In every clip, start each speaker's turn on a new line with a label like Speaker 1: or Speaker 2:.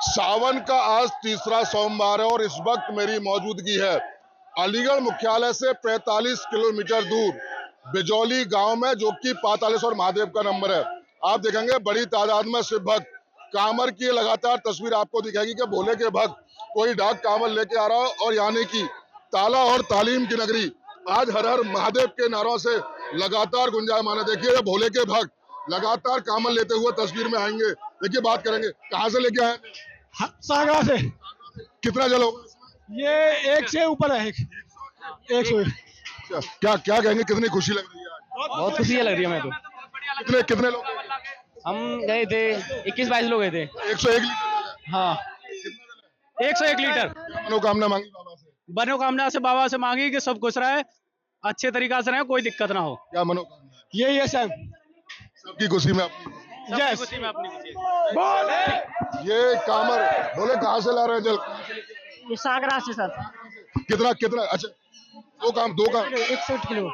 Speaker 1: सावन का आज तीसरा सोमवार है और इस वक्त मेरी मौजूदगी है अलीगढ़ मुख्यालय से 45 किलोमीटर दूर बिजौली गांव में, जो कि पातालेश्वर महादेव का नंबर है। आप देखेंगे बड़ी तादाद में शिव भक्त कांवर की लगातार तस्वीर आपको दिखेगी कि भोले के भक्त कोई डाक कांवर लेके आ रहा हो, और यानी कि ताला और तालीम की नगरी आज हर हर महादेव के नारों से लगातार गुंजायमान है। देखिए भोले के भक्त लगातार कांवर लेते हुए तस्वीर में आएंगे। देखिए बात करेंगे, कहाँ से लेके आए?
Speaker 2: सागरा से।
Speaker 1: कितना जल होगा?
Speaker 2: ये 1 से ऊपर है। 100।
Speaker 1: क्या क्या कहेंगे, कितनी खुशी लग रही है आज?
Speaker 3: बहुत खुशी लग रही है। मैं तो
Speaker 1: कितने कितने लोग?
Speaker 3: हम गए थे 21-22 लोग गए थे।
Speaker 1: 101 लीटर।
Speaker 3: हाँ 101 लीटर।
Speaker 1: मनोकामना मांगी बाबा से?
Speaker 3: मनोकामना से बाबा से मांगी कि सब खुश रहे, अच्छे तरीका से रहे, कोई दिक्कत ना हो।
Speaker 1: क्या मनोकामना है?
Speaker 2: यही है सर।
Speaker 1: सबकी खुशी में अपनी।
Speaker 3: सबकी खुशी में अपनी खुशी।
Speaker 1: ये कांवर भोले कहाँ से ला रहे हैं जल?
Speaker 2: ये सागरा से सर।
Speaker 1: कितना कितना? अच्छा दो काम
Speaker 2: 61 किलो।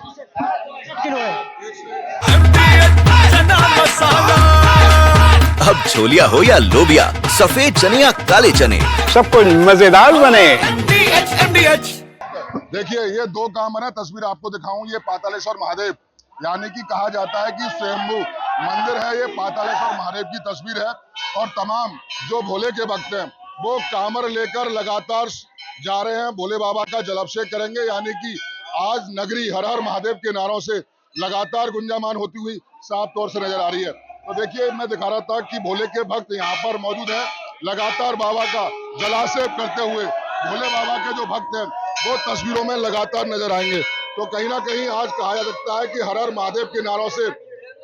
Speaker 2: 61 किलो है।
Speaker 4: अब छोलिया हो या लोबिया, सफेद चने या काले चने,
Speaker 5: सब कुछ मजेदार बने।
Speaker 1: देखिए ये दो कांवर है, तस्वीर आपको दिखाऊं। ये पातालेश्वर महादेव, यानी कि कहा जाता है कि स्वयंभू मंदिर है। ये पातालेश्वर महादेव की तस्वीर है और तमाम जो भोले के भक्त हैं वो कांवर लेकर लगातार जा रहे हैं, भोले बाबा का जलाभिषेक करेंगे। यानी कि आज नगरी हर हर महादेव के नारों से लगातार गुंजायमान होती हुई साफ तौर से नजर आ रही है। तो देखिए मैं दिखा रहा था कि भोले के भक्त यहाँ पर मौजूद हैं, लगातार बाबा का जलाभिषेक करते हुए भोले बाबा के जो भक्त हैं वो तस्वीरों में लगातार नजर आएंगे। तो कहीं ना कहीं आज कहा जा सकता है कि हर हर महादेव के नारों से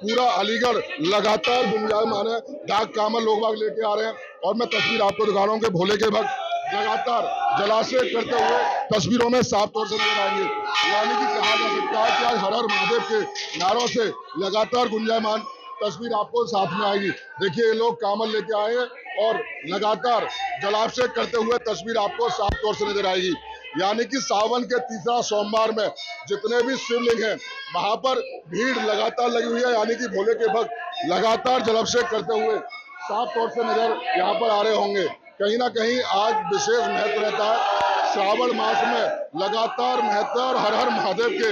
Speaker 1: पूरा अलीगढ़ लगातार गुंजायमान है। डाक कांवर लोग बाग लेके आ रहे हैं और मैं तस्वीर आपको दिखा रहा हूँ कि भोले के भक्त लगातार जलाभिषेक करते हुए तस्वीरों में साफ तौर से नजर आएंगे। यानी कि कहा जा सकता है कि आज हर हर महादेव के नारों से लगातार गुंजायमान तस्वीर आपको साथ में आएगी। देखिए ये लोग कांवर लेके आए हैं और लगातार जलाभिषेक करते हुए तस्वीर आपको साफ तौर से नजर आएगी। यानी कि सावन के तीसरा सोमवार में जितने भी शिवलिंग हैं वहां पर भीड़ लगातार लगी हुई है। यानी कि भोले के भक्त लगातार जलाभिषेक करते हुए साफ तौर से नजर यहाँ पर आ रहे होंगे। कहीं ना कहीं आज विशेष महत्व रहता है। श्रावण मास में लगातार महत्व और हर हर महादेव के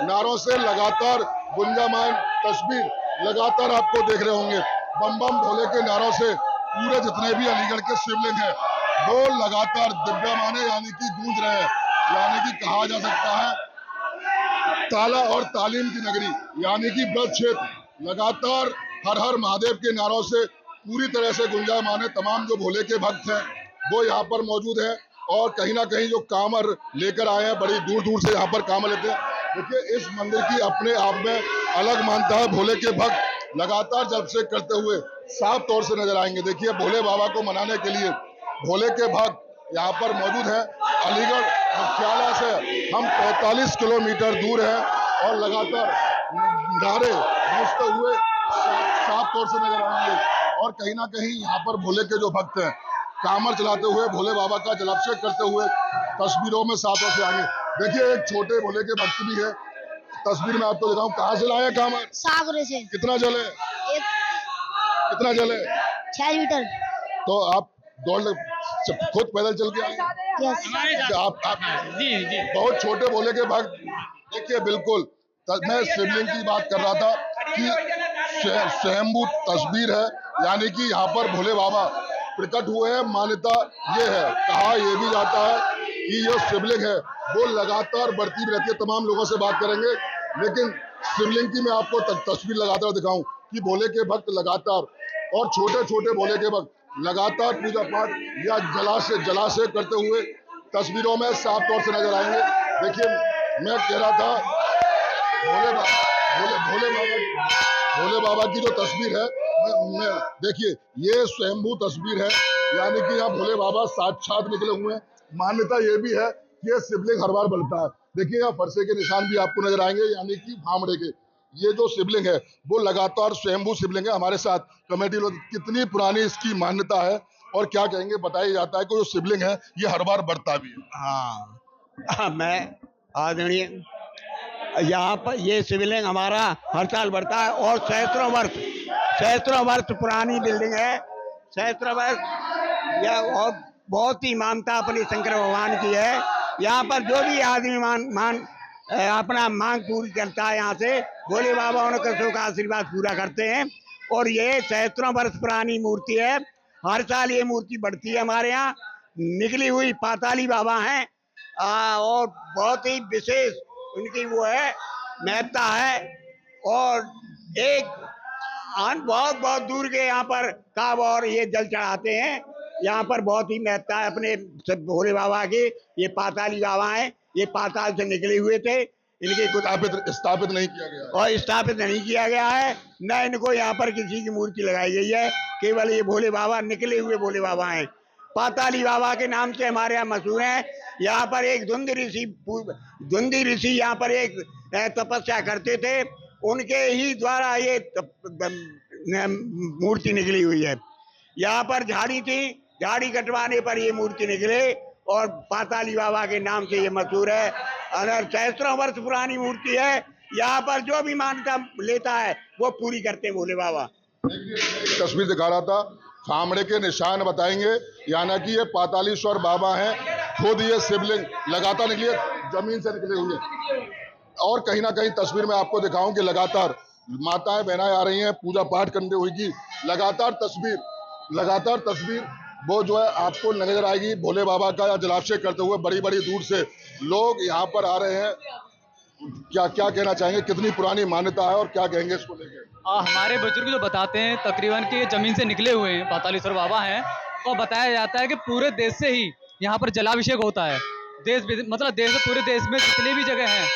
Speaker 1: नारों से लगातार गुंजायमान तस्वीर लगातार आपको देख रहे होंगे। बम बम भोले के नारों से पूरे जितने भी अलीगढ़ के शिवलिंग हैं वो लगातार दिव्यमान है, यानी कि गूंज रहे हैं। यानी कि कहा जा सकता है ताला और तालीम की नगरी, यानी कि ब्रज क्षेत्र लगातार हर हर महादेव के नारों से पूरी तरह से गुंजायमान है। तमाम जो भोले के भक्त हैं वो यहाँ पर मौजूद हैं और कहीं ना कहीं जो कांवर लेकर आए हैं बड़ी दूर दूर से यहाँ पर कांवर लेते हैं। देखिए इस मंदिर की अपने आप में अलग मान्यता है। भोले के भक्त लगातार जलाभिषेक करते हुए साफ तौर से नजर आएंगे। देखिए भोले बाबा को मनाने के लिए भोले के भक्त यहाँ पर मौजूद हैं। अलीगढ़ मुख्यालय से हम 45 किलोमीटर दूर हैं और लगातार नारे गूंजते हुए साफ तौर से नजर आएंगे। और कहीं ना कहीं यहाँ पर भोले के जो भक्त हैं कांवर चलाते हुए भोले बाबा का जलाभिषेक करते हुए तस्वीरों में साफ तौर से आएंगे। देखिए एक छोटे भोले के भक्त भी है, तस्वीर में आपको दिखाऊं। कहाँ से लाए कांवर?
Speaker 6: सागरे से।
Speaker 1: कितना जल है? कितना जल है?
Speaker 6: 6 लीटर।
Speaker 1: तो आप दौड़ खुद पैदल चल के आए?
Speaker 6: यस।
Speaker 1: आप
Speaker 3: जी
Speaker 1: बहुत छोटे भोले के भक्त। देखिए बिल्कुल मैं शिवलिंग की बात कर रहा था कि स्वयंभू तस्वीर है। यानी कि यहाँ पर भोले बाबा प्रकट हुए हैं। मान्यता ये है, कहा यह भी जाता है कि जो शिवलिंग है वो लगातार बढ़ती भी रहती है। तमाम लोगों से बात करेंगे, लेकिन शिवलिंग की मैं आपको तस्वीर लगातार दिखाऊं कि भोले के भक्त लगातार और छोटे छोटे भोले के भक्त लगातार पूजा पाठ या जलाभिषेक करते हुए तस्वीरों में साफ तौर से नजर आएंगे। देखिए मैं कह रहा था भोले बाबा की जो तस्वीर है मैं देखिए ये स्वयंभू तस्वीर है। यानी कि यहाँ भोले बाबा साक्षात निकले हुए हैं। मान्यता ये भी है कि ये शिवलिंग हर बार बनता है। देखिए यहाँ फरसे के निशान भी आपको नजर आएंगे, यानी कि भामड़े के। ये जो शिवलिंग है वो लगातार स्वयंभू शिवलिंग है। हमारे साथ कमेटी लोग, कितनी पुरानी इसकी मान्यता है और क्या कहेंगे? बताया जाता है कि जो शिवलिंग है ये हर बार बढ़ता भी है।
Speaker 2: हाँ मैं आदरणीय यहाँ पर ये शिवलिंग हमारा हर साल बढ़ता है और सहस्त्रों वर्ष पुरानी बिल्डिंग है।
Speaker 6: सहस्त्र वर्ष यह और बहुत ही मानता अपने शंकर भगवान की है। यहाँ पर जो भी आदमी अपना मांग पूरी करता है, यहाँ से भोले बाबा उनके सौ का आशीर्वाद पूरा करते हैं। और ये सहस्त्रों वर्ष पुरानी मूर्ति है। हर साल ये मूर्ति बढ़ती है। हमारे यहाँ निकली हुई पाताली बाबा हैं और बहुत ही विशेष उनकी वो है, महत्ता है। और एक बहुत बहुत दूर के यहाँ पर काब और ये जल चढ़ाते हैं। यहाँ पर बहुत ही महत्ता है अपने भोले बाबा की। ये पाताली बाबा हैं, ये पाताल से निकले हुए थे। इनके कुछ
Speaker 1: स्थापित नहीं किया गया
Speaker 6: और स्थापित नहीं किया गया है, न इनको यहाँ पर किसी की मूर्ति लगाई गई है। केवल ये भोले बाबा निकले हुए भोले बाबा हैं। पाताली बाबा के नाम से हमारे यहाँ मशहूर हैं। यहाँ पर एक धुंधी ऋषि यहाँ पर एक तपस्या करते थे, उनके ही द्वारा ये मूर्ति निकली हुई है। यहाँ पर झाड़ी थी, झाड़ी कटवाने पर ये मूर्ति निकले और पाताली बाबा के नाम से ये मशहूर है। अगर सहस्त्रों वर्ष पुरानी मूर्ति है। यहाँ पर जो भी मान्यता लेता है वो पूरी करते हैं भोले बाबा।
Speaker 1: तस्वीर दिखा रहा था, फामड़े के निशान बताएंगे, यानी कि ये पातालीश्वर बाबा हैं। खुद ये शिवलिंग लगातार निकले, जमीन से निकले हुए। और कहीं ना कहीं तस्वीर में आपको दिखाऊं कि लगातार माताएं बहनाएं आ रही हैं पूजा पाठ करने हुई की। लगातार तस्वीर वो जो है आपको नजर आएगी भोले बाबा का जलाभिषेक करते हुए। बड़ी बड़ी दूर से लोग यहाँ पर आ रहे हैं। क्या कहना चाहेंगे, कितनी पुरानी मान्यता है और क्या कहेंगे इसको लेकर?
Speaker 3: हमारे बुजुर्ग जो बताते हैं तकरीबन कि जमीन से निकले हुए हैं, पातालीश्वर बाबा हैं। और बताया जाता है कि पूरे देश से ही यहाँ पर जलाभिषेक होता है। पूरे देश में जितनी भी जगह हैं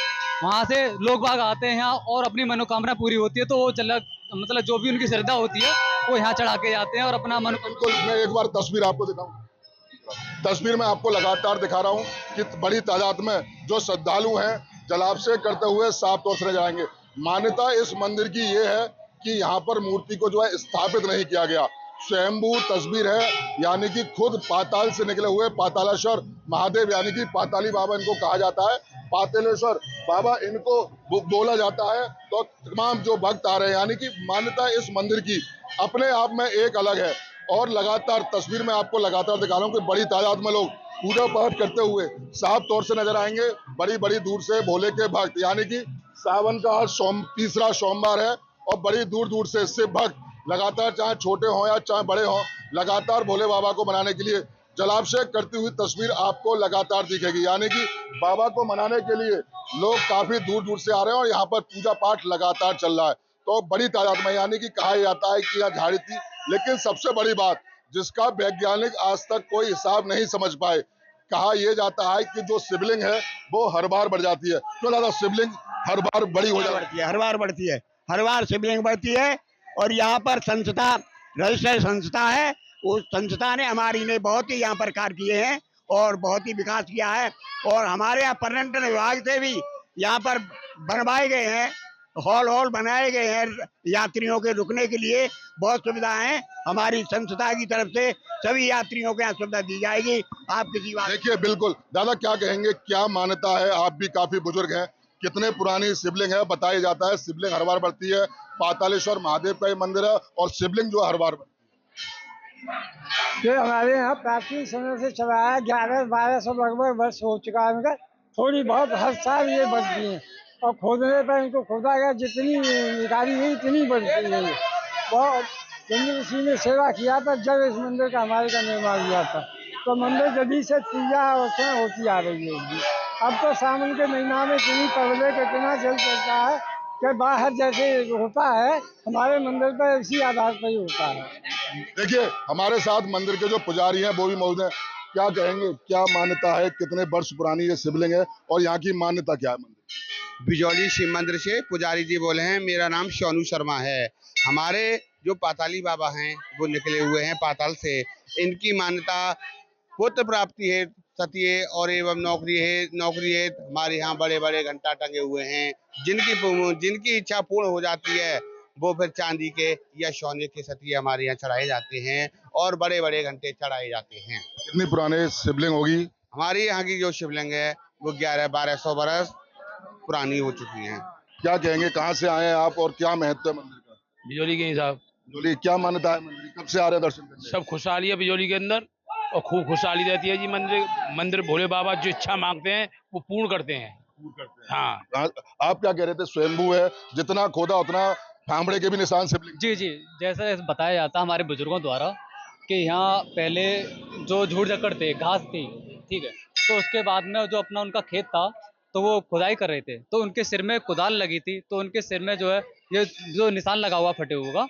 Speaker 3: वहाँ से लोग बाग आते हैं यहाँ और अपनी मनोकामना पूरी होती है। तो वो जो भी उनकी श्रद्धा होती है वो यहाँ चढ़ा के जाते हैं और अपना मनोकामना।
Speaker 1: मैं एक बार तस्वीर आपको दिखाऊं। तस्वीर में आपको लगातार दिखा रहा हूँ कि बड़ी तादाद में जो श्रद्धालु हैं जलाभिषेक करते हुए साफ तौर से नजर आएंगे। मान्यता इस मंदिर की ये है कि यहाँ पर मूर्ति को जो है स्थापित नहीं किया गया, स्वयंभू तस्वीर है। यानी कि खुद पाताल से निकले हुए पातालेश्वर महादेव, यानी कि पाताली बाबा इनको कहा जाता है, पातालेश्वर बाबा इनको बोला जाता है। तो तमाम जो भक्त आ रहे हैं, यानी कि मान्यता इस मंदिर की अपने आप में एक अलग है। और लगातार तस्वीर में आपको लगातार दिखा रहा हूँ कि बड़ी तादाद में लोग पूजा पाठ करते हुए साफ तौर से नजर आएंगे। बड़ी बड़ी दूर से भोले के भक्त, यानी कि सावन का आज तीसरा सोमवार है और बड़ी दूर दूर से शिव भक्त लगातार, चाहे छोटे हों या चाहे बड़े हों, लगातार भोले बाबा को मनाने के लिए जलाभिषेक करती हुई तस्वीर आपको लगातार दिखेगी। यानी कि बाबा को मनाने के लिए लोग काफी दूर दूर से आ रहे हैं और यहाँ पर पूजा पाठ लगातार चल रहा है। तो बड़ी तादाद में, यानी कि कहा जाता है कि यहाँ झाड़ी थी, लेकिन सबसे बड़ी बात जिसका वैज्ञानिक आज तक कोई हिसाब नहीं समझ पाए, कहा यह जाता है कि जो शिवलिंग है वो हर बार बढ़ जाती है। क्यों दादा शिवलिंग हर बार बड़ी हो जाती है?
Speaker 6: हर बार बढ़ती है, हर बार शिवलिंग बढ़ती है। और यहाँ पर संस्था, रजिस्टर्ड संस्था है, उस संस्था ने हमारी ने बहुत ही यहाँ पर कार्य किए हैं और बहुत ही विकास किया है। और हमारे यहाँ पर्यटन विभाग से भी यहाँ पर बनवाए गए हैं, हॉल बनाए गए हैं यात्रियों के रुकने के लिए। बहुत सुविधाएं हैं हमारी संस्था की तरफ से, सभी यात्रियों को यहाँ सुविधा दी जाएगी। आप किसी बात
Speaker 1: देखिए, बिल्कुल दादा क्या कहेंगे, क्या मान्यता है? आप भी काफी बुजुर्ग हैं, कितने पुरानी शिवलिंग है? बताया जाता है शिवलिंग हर बार बढ़ती है, पातालेश्वर महादेव का ये मंदिर है और शिवलिंग जो हर बार
Speaker 2: ये हमारे यहाँ प्राचीन समय से चला है। 1100-1200 लगभग वर्ष हो चुका है इनका। थोड़ी बहुत हर साल ये बढ़ती है और खोदने पर इनको खोदा गया, जितनी निकाली गई इतनी बढ़ती है। बहुत गंगा ऋषि ने सेवा किया था जब इस मंदिर का हमारे का निर्माण हुआ था। तो मंदिर जल्दी से पूजा अर्चना होती आ रही है। अब तो सावन के महीना में इतनी पब्लिक, इतना जल चलता है कि बाहर जैसे होता है हमारे मंदिर पर इसी आधार पर ही होता है।
Speaker 1: देखिए, हमारे साथ मंदिर के जो पुजारी हैं वो भी मौजूद हैं। क्या कहेंगे, क्या मान्यता है, कितने वर्ष पुरानी ये शिवलिंग है और यहाँ की मान्यता क्या है? मंदिर
Speaker 7: बिजौली शिव मंदिर से पुजारी जी बोले हैं। मेरा नाम सोनू शर्मा है। हमारे जो पाताली बाबा हैं वो निकले हुए हैं पाताल से। इनकी मान्यता पुत्र प्राप्ति है, सत्य और एवं नौकरी है। हमारे यहाँ बड़े बड़े घंटा टंगे हुए हैं। जिनकी इच्छा पूर्ण हो जाती है वो फिर चांदी के या सोने के सतिये हमारे यहाँ चढ़ाए जाते हैं और बड़े बड़े घंटे चढ़ाए जाते हैं।
Speaker 1: कितनी पुराने शिवलिंग होगी?
Speaker 7: हमारी यहाँ की जो शिवलिंग है वो 1100-1200 बरस पुरानी हो चुकी हैं।
Speaker 1: क्या कहेंगे, कहाँ से आए हैं आप और क्या महत्व है मंदिर का?
Speaker 8: बिजौली के हिसाब
Speaker 1: बिजोली क्या मान्यता है मंदिर की? कब से आ रहे हैं दर्शन करने?
Speaker 8: सब खुशहाली है बिजोली के अंदर और खूब खुशहाली रहती है जी। मंदिर भोले बाबा जो इच्छा मांगते हैं वो पूर्ण करते हैं। हाँ,
Speaker 1: आप क्या कह रहे थे? स्वयंभू है, जितना खोदा उतना फावड़े के भी निशान शिवलिंग।
Speaker 3: जी जी, जैसा बताया जाता हमारे बुजुर्गों द्वारा कि यहाँ पहले जो झूड़ जकड़ थे, घास थी, ठीक है, तो उसके बाद में जो अपना उनका खेत था तो वो खुदाई कर रहे थे, तो उनके सिर में कुदाल लगी थी, तो उनके सिर में जो है ये जो निशान लगा हुआ फटे हुए का,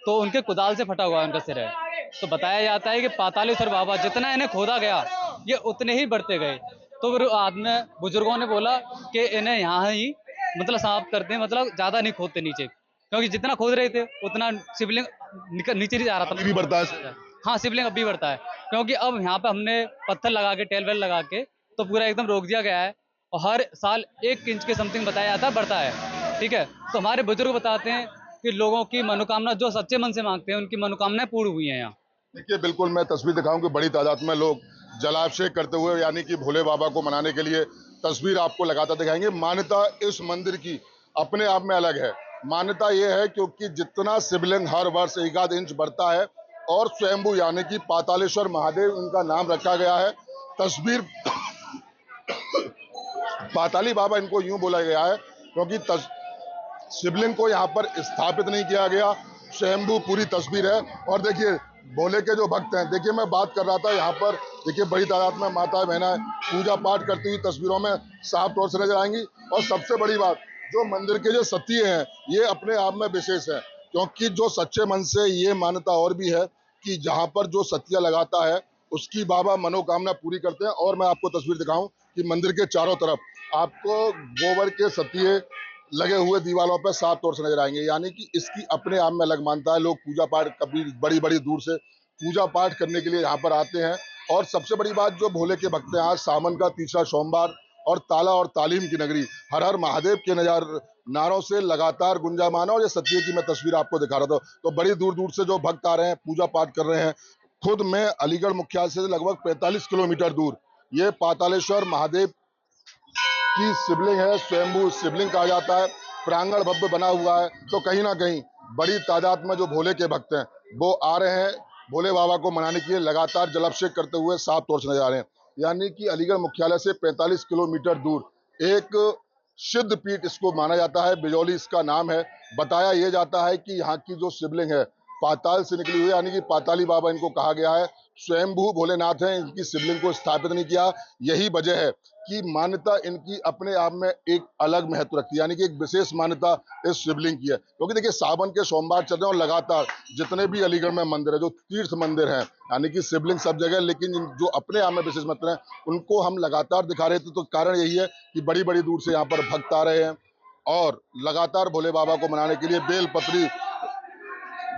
Speaker 3: तो उनके कुदाल से फटा हुआ उनका सिर है। तो बताया जाता है कि पातालेश्वर बाबा जितना इन्हें खोदा गया ये उतने ही बढ़ते गए। तो फिर आदमी बुजुर्गों ने बोला कि इन्हें यहाँ ही मतलब साफ करते हैं, मतलब ज़्यादा नहीं खोदते नीचे, क्योंकि जितना खोद रहे थे उतना शिवलिंग नीचे नहीं जा रहा था।
Speaker 1: अभी भी बढ़ता है?
Speaker 3: हाँ, शिवलिंग अब भी बढ़ता है, क्योंकि अब यहाँ पे हमने पत्थर लगा के टेल वेल लगा के तो पूरा एकदम रोक दिया गया है और हर साल 1 इंच के समथिंग बताया जाता है बढ़ता है। ठीक है, तो हमारे बुजुर्ग बताते हैं कि लोगों की मनोकामना जो सच्चे मन से मांगते हैं उनकी मनोकामनाएं पूर्ण हुई हैं यहाँ।
Speaker 1: देखिए, बिल्कुल मैं तस्वीर दिखाऊं कि बड़ी तादाद में लोग जलाभिषेक करते हुए यानी कि भोले बाबा को मनाने के लिए तस्वीर आपको लगातार दिखाएंगे। मान्यता इस मंदिर की अपने आप में अलग है। मान्यता ये है क्योंकि जितना शिवलिंग हर वर्ष 1 इंच बढ़ता है और स्वयंभू यानी कि पातालेश्वर महादेव इनका नाम रखा गया है। तस्वीर पाताली बाबा इनको यूं बोला गया है क्योंकि शिवलिंग को यहाँ पर स्थापित नहीं किया गया, स्वयंभू पूरी तस्वीर है। और देखिए भोले के जो भक्त हैं, देखिए मैं बात कर रहा था यहाँ पर, देखिए बड़ी तादाद में माता बहना पूजा पाठ करती हुई तस्वीरों में साफ तौर से नजर आएंगी। और सबसे बड़ी बात, जो मंदिर के जो सत्य हैं ये अपने आप में विशेष है, क्योंकि जो सच्चे मन से ये मान्यता और भी है कि जहाँ पर जो सत्य लगाता है उसकी बाबा मनोकामना पूरी करते हैं। और मैं आपको तस्वीर दिखाऊं कि मंदिर के चारों तरफ आपको गोबर के सत्य लगे हुए दीवारों पर साफ तौर से नजर आएंगे, यानी कि इसकी अपने आप में अलग मानता है। लोग पूजा पाठ कभी बड़ी बड़ी दूर से पूजा पाठ करने के लिए यहाँ पर आते हैं। और सबसे बड़ी बात, जो भोले के भक्त हैं, आज सावन का तीसरा सोमवार और ताला और तालीम की नगरी हर हर महादेव के नारों से लगातार गुंजायमान है। और ये सत्य की मैं तस्वीर आपको दिखा रहा था, तो बड़ी दूर दूर से जो भक्त आ रहे हैं, पूजा पाठ कर रहे हैं। खुद मैं अलीगढ़ मुख्यालय से लगभग 45 किलोमीटर दूर ये पातालेश्वर महादेव की शिवलिंग है, स्वयंभू शिवलिंग कहा जाता है, प्रांगण भव्य बना हुआ है। तो कहीं ना कहीं बड़ी तादाद में जो भोले के भक्त हैं वो आ रहे हैं भोले बाबा को मनाने के लिए, लगातार जलाभिषेक करते हुए साफ तौर से नजर आ रहे हैं। यानी कि अलीगढ़ मुख्यालय से 45 किलोमीटर दूर एक सिद्ध पीठ इसको माना जाता है, बिजौली इसका नाम है। बताया यह जाता है कि यहाँ की जो शिवलिंग है पाताल से निकली हुई, यानी कि पाताली बाबा इनको कहा गया है। स्वयंभू भोलेनाथ हैं, इनकी शिवलिंग को स्थापित नहीं किया। यही वजह है कि मान्यता इनकी अपने आप में एक अलग महत्व रखती है, यानी कि एक विशेष मान्यता इस शिवलिंग की है। क्योंकि देखिए सावन के सोमवार चल रहे हैं और लगातार जितने भी अलीगढ़ में मंदिर है, जो तीर्थ मंदिर हैं, यानी कि शिवलिंग सब जगह, लेकिन जो अपने आप में विशेष महत्व है उनको हम लगातार दिखा रहे थे। तो कारण यही है कि बड़ी बड़ी दूर से यहाँ पर भक्त आ रहे हैं और लगातार भोले बाबा को मनाने के लिए बेलपत्री,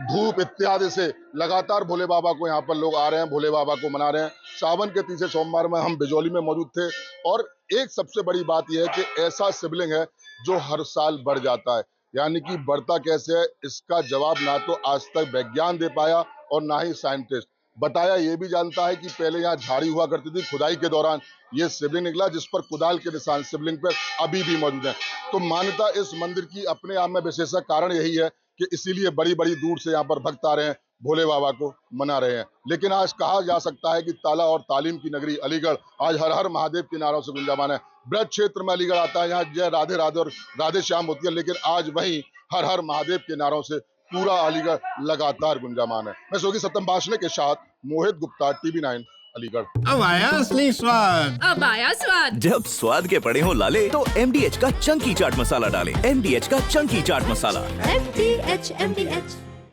Speaker 1: धूप इत्यादि से लगातार भोले बाबा को यहाँ पर लोग आ रहे हैं, भोले बाबा को मना रहे हैं। सावन के तीसरे सोमवार में हम बिजौली में मौजूद थे और एक सबसे बड़ी बात यह है कि ऐसा शिवलिंग है जो हर साल बढ़ जाता है। यानी कि बढ़ता कैसे है, इसका जवाब ना तो आज तक विज्ञान दे पाया और ना ही साइंटिस्ट। बताया ये भी जानता है कि पहले यहाँ झाड़ी हुआ करती थी, खुदाई के दौरान ये शिवलिंग निकला जिस पर कुदाल के निशान शिवलिंग पर अभी भी मौजूद है। तो मान्यता इस मंदिर की अपने आप में विशेष है। कारण यही है कि इसीलिए बड़ी बड़ी दूर से यहाँ पर भक्त आ रहे हैं, भोले बाबा को मना रहे हैं। लेकिन आज कहा जा सकता है कि ताला और तालीम की नगरी अलीगढ़ आज हर हर महादेव के नारों से गुंजायमान है। ब्रज क्षेत्र में अलीगढ़ आता है, यहाँ जय राधे राधे और राधे श्याम होती है, लेकिन आज वहीं हर हर महादेव के नारों से पूरा अलीगढ़ लगातार गुंजायमान है। मैं सोगी सत्यम भाषणे के साथ मोहित गुप्ता, TV9 अलीगढ़।
Speaker 5: अब आया असली स्वाद।
Speaker 9: अब आया स्वाद।
Speaker 4: जब स्वाद के पड़े हो लाले तो MDH का चंकी चाट मसाला डालें। MDH का चंकी चाट मसाला।
Speaker 9: MDH